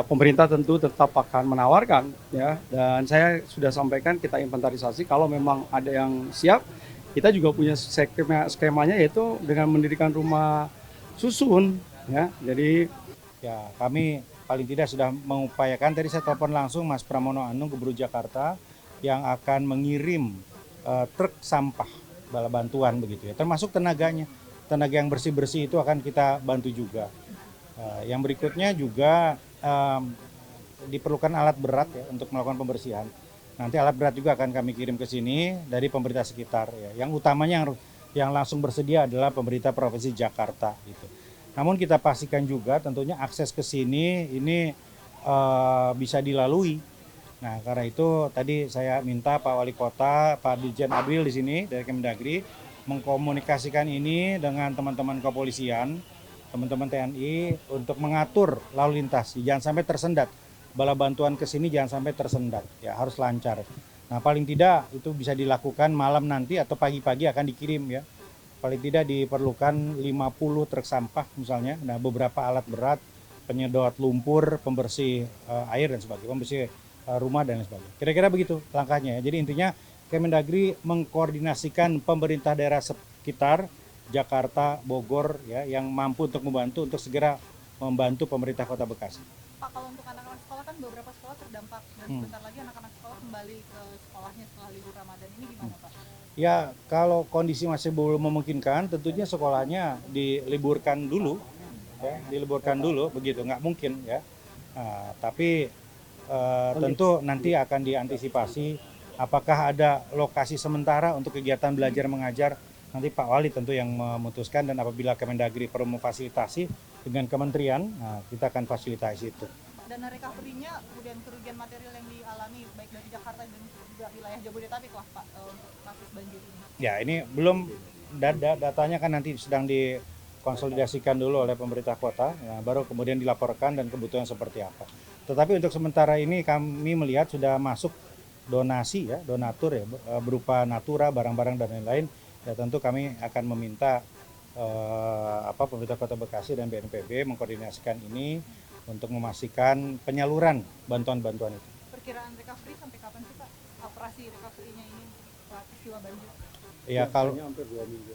pemerintah tentu tetap akan menawarkan ya, dan saya sudah sampaikan kita inventarisasi kalau memang ada yang siap, kita juga punya skemanya yaitu dengan mendirikan rumah susun ya. Jadi ya kami paling tidak sudah mengupayakan, tadi saya telepon langsung Mas Pramono Anung, Gubernur Jakarta, yang akan mengirim truk sampah bala bantuan begitu ya, termasuk tenaganya. Tenaga yang bersih-bersih itu akan kita bantu juga. Yang berikutnya juga diperlukan alat berat ya untuk melakukan pembersihan. Nanti alat berat juga akan kami kirim ke sini dari pemerintah sekitar ya. Yang utamanya yang langsung bersedia adalah pemerintah Provinsi Jakarta gitu. Namun kita pastikan juga tentunya akses ke sini ini bisa dilalui. Nah, karena itu tadi saya minta Pak Wali Kota, Pak Dirjen Abril di sini dari Kemendagri mengkomunikasikan ini dengan teman-teman kepolisian, teman-teman TNI untuk mengatur lalu lintas, jangan sampai tersendat. Bala bantuan ke sini jangan sampai tersendat, ya harus lancar. Nah, paling tidak itu bisa dilakukan malam nanti atau pagi-pagi akan dikirim ya. Paling tidak diperlukan 50 truk sampah misalnya, nah beberapa alat berat, penyedot lumpur, pembersih air dan sebagainya, pembersih rumah dan lain sebagainya. Kira-kira begitu langkahnya ya. Jadi intinya Kemendagri mengkoordinasikan pemerintah daerah sekitar Jakarta, Bogor ya yang mampu untuk membantu untuk segera membantu pemerintah Kota Bekasi. Pak, kalau untuk anak-anak sekolah kan beberapa sekolah terdampak dan sebentar lagi anak-anak sekolah kembali ke sekolahnya setelah libur Ramadan ini gimana Pak? Ya kalau kondisi masih belum memungkinkan, tentunya sekolahnya diliburkan dulu, ya, diliburkan dulu begitu, nggak mungkin ya. Nah, tapi tentu nanti akan diantisipasi apakah ada lokasi sementara untuk kegiatan belajar mengajar, nanti Pak Wali tentu yang memutuskan, dan apabila Kemendagri perlu memfasilitasi dengan kementerian, nah, kita akan fasilitasi itu. Dana recovery-nya kemudian kerugian material yang dialami baik dari Jakarta dan juga wilayah Jabodetabek lah Pak untuk kasus banjir ini. Ya ini belum, datanya kan nanti sedang dikonsolidasikan dulu oleh pemerintah kota, ya, baru kemudian dilaporkan dan kebutuhan seperti apa. Tetapi untuk sementara ini kami melihat sudah masuk donasi ya, donatur ya, berupa natura, barang-barang dan lain-lain. Ya tentu kami akan meminta pemerintah Kota Bekasi dan BNPB mengkoordinasikan ini untuk memastikan penyaluran bantuan-bantuan itu. Perkiraan recovery sampai kapan sih Pak? Operasi recovery-nya ini setelah peristiwa banjir?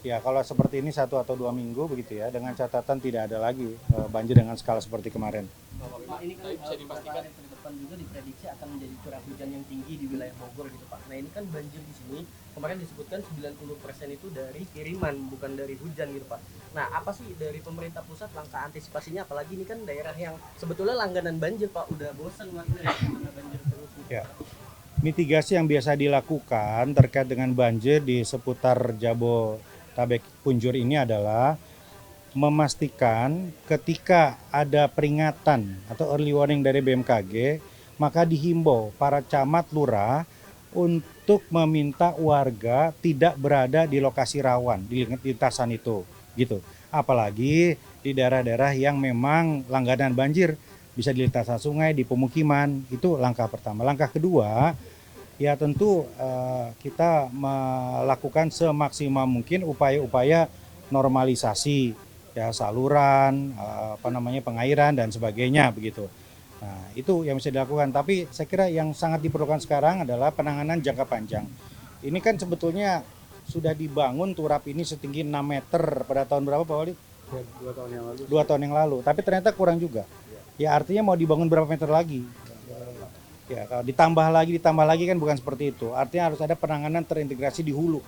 Ya kalau seperti ini 1 atau 2 minggu begitu ya, dengan catatan tidak ada lagi banjir dengan skala seperti kemarin. Pak, ini kan bisa dipastikan hari ke depan juga diprediksi akan menjadi curah hujan yang tinggi di wilayah Bogor gitu Pak. Nah ini kan banjir di sini kemarin disebutkan 90% itu dari kiriman bukan dari hujan gitu Pak. Nah apa sih dari pemerintah pusat langkah antisipasinya, apalagi ini kan daerah yang sebetulnya langganan banjir Pak, udah bosan warga ya banjir terus gitu. Ya. Mitigasi yang biasa dilakukan terkait dengan banjir di seputar Jabotabek Punjur ini adalah memastikan ketika ada peringatan atau early warning dari BMKG, maka dihimbau para camat lurah untuk meminta warga tidak berada di lokasi rawan di lintasan itu, gitu. Apalagi di daerah-daerah yang memang langganan banjir, bisa di lintasan sungai, di pemukiman, itu langkah pertama. Langkah kedua, ya tentu kita melakukan semaksimal mungkin upaya-upaya normalisasi ya saluran, pengairan dan sebagainya begitu. Nah, itu yang bisa dilakukan. Tapi saya kira yang sangat diperlukan sekarang adalah penanganan jangka panjang. Ini kan sebetulnya sudah dibangun turap ini setinggi 6 meter pada tahun berapa Pak Wali? Ya, 2 tahun yang lalu. 2 tahun yang lalu. Tapi ternyata kurang juga. Ya artinya mau dibangun berapa meter lagi? Ya, kalau ditambah lagi kan bukan seperti itu. Artinya harus ada penanganan terintegrasi di hulu.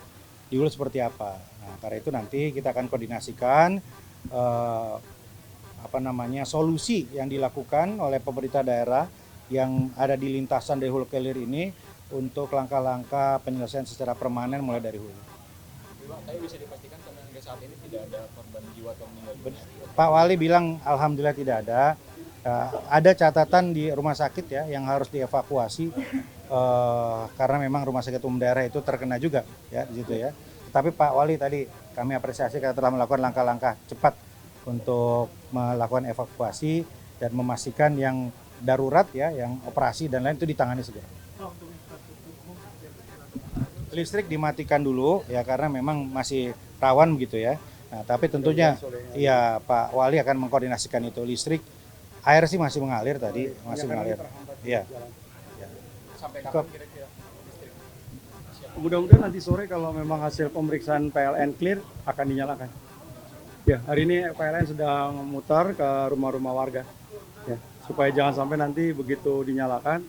Di hulu seperti apa? Nah, karena itu nanti kita akan koordinasikan solusi yang dilakukan oleh pemerintah daerah yang ada di lintasan dari hulu ke hilir ini untuk langkah-langkah penyelesaian secara permanen mulai dari hulu. Tapi bisa dipastikan sampai hingga saat ini tidak ada korban jiwa atau meninggal dunia. Pak Wali bilang alhamdulillah tidak ada. Ada catatan di rumah sakit ya yang harus dievakuasi karena memang rumah sakit umum daerah itu terkena juga ya di situ ya. Tapi Pak Wali tadi kami apresiasi karena telah melakukan langkah-langkah cepat untuk melakukan evakuasi dan memastikan yang darurat ya, yang operasi dan lain itu ditangani segera. Listrik dimatikan dulu ya karena memang masih rawan begitu ya. Nah, tapi tentunya ya Pak Wali akan mengkoordinasikan itu listrik Air sih masih mengalir tadi, Oh, masih ya, karena mengalir. terhambat di Iya. jalan. Sampai Cukup. kapan kira-kira listrik siap? Mudah-mudahan nanti sore kalau memang hasil pemeriksaan PLN clear akan dinyalakan. Ya, hari ini PLN sedang memutar ke rumah-rumah warga. Ya, supaya jangan sampai nanti begitu dinyalakan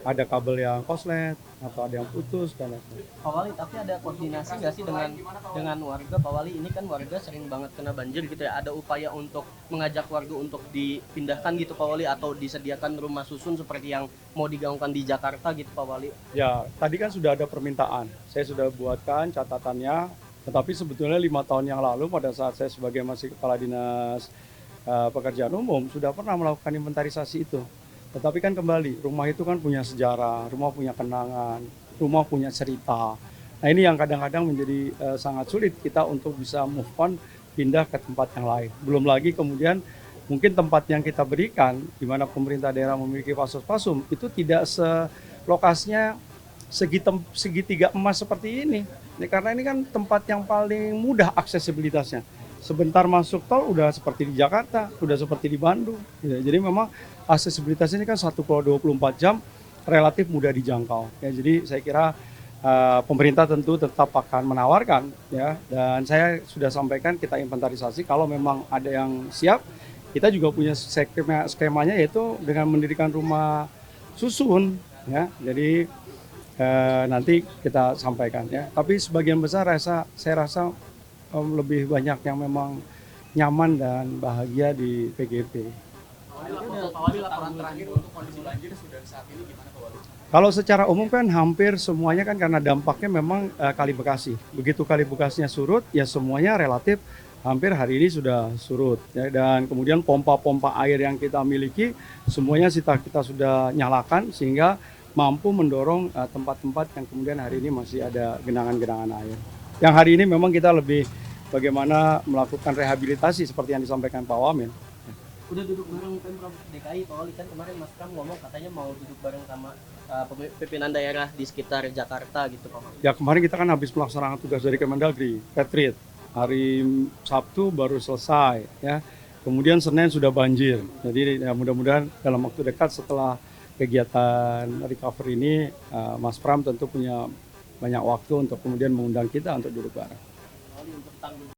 ada kabel yang koslet atau ada yang putus dan lain-lain. Pak Wali, tapi ada koordinasi nggak sih dengan warga? Pak Wali, ini kan warga sering banget kena banjir gitu ya. Ada upaya untuk mengajak warga untuk dipindahkan gitu Pak Wali, atau disediakan rumah susun seperti yang mau digaungkan di Jakarta gitu Pak Wali? Ya, tadi kan sudah ada permintaan. Saya sudah buatkan catatannya, tetapi sebetulnya 5 tahun yang lalu pada saat saya sebagai masih Kepala Dinas Pekerjaan Umum sudah pernah melakukan inventarisasi itu. Tetapi kan kembali, rumah itu kan punya sejarah, rumah punya kenangan, rumah punya cerita. Nah ini yang kadang-kadang menjadi sangat sulit kita untuk bisa move on, pindah ke tempat yang lain. Belum lagi kemudian mungkin tempat yang kita berikan, di mana pemerintah daerah memiliki pasos-pasum, itu tidak lokasinya segitiga emas seperti ini. Karena ini kan tempat yang paling mudah aksesibilitasnya. Sebentar masuk tol udah seperti di Jakarta, udah seperti di Bandung. Gitu. Jadi memang aksesibilitas ini kan 1,24 jam relatif mudah dijangkau. Ya, jadi saya kira pemerintah tentu tetap akan menawarkan, ya. Dan saya sudah sampaikan kita inventarisasi kalau memang ada yang siap, kita juga punya skemanya yaitu dengan mendirikan rumah susun, ya. Jadi nanti kita sampaikan, ya. Tapi sebagian besar saya rasa lebih banyak yang memang nyaman dan bahagia di PGP. Pak Wali, laporan terakhir untuk kondisi banjir sudah saat ini gimana Pak Wali? Kalau secara umum kan hampir semuanya kan karena dampaknya memang Kali Bekasi. Begitu Kali Bekasinya surut, ya semuanya relatif hampir hari ini sudah surut. Ya, dan kemudian pompa-pompa air yang kita miliki semuanya kita sudah nyalakan sehingga mampu mendorong tempat-tempat yang kemudian hari ini masih ada genangan-genangan air. Yang hari ini memang kita lebih bagaimana melakukan rehabilitasi seperti yang disampaikan Pak Wamen. Udah duduk bareng Pemprov DKI Pak Wali, kan kemarin Mas Pram ngomong katanya mau duduk bareng sama pimpinan daerah di sekitar Jakarta gitu Pak Wali. Ya kemarin kita kan habis melaksanakan tugas dari Kemendagri, Petrit. Hari Sabtu baru selesai, ya. Kemudian Senin sudah banjir. Jadi ya, mudah-mudahan dalam waktu dekat setelah kegiatan recovery ini, Mas Pram tentu punya banyak waktu untuk kemudian mengundang kita untuk duduk bareng. Pak Wali, untuk tanggul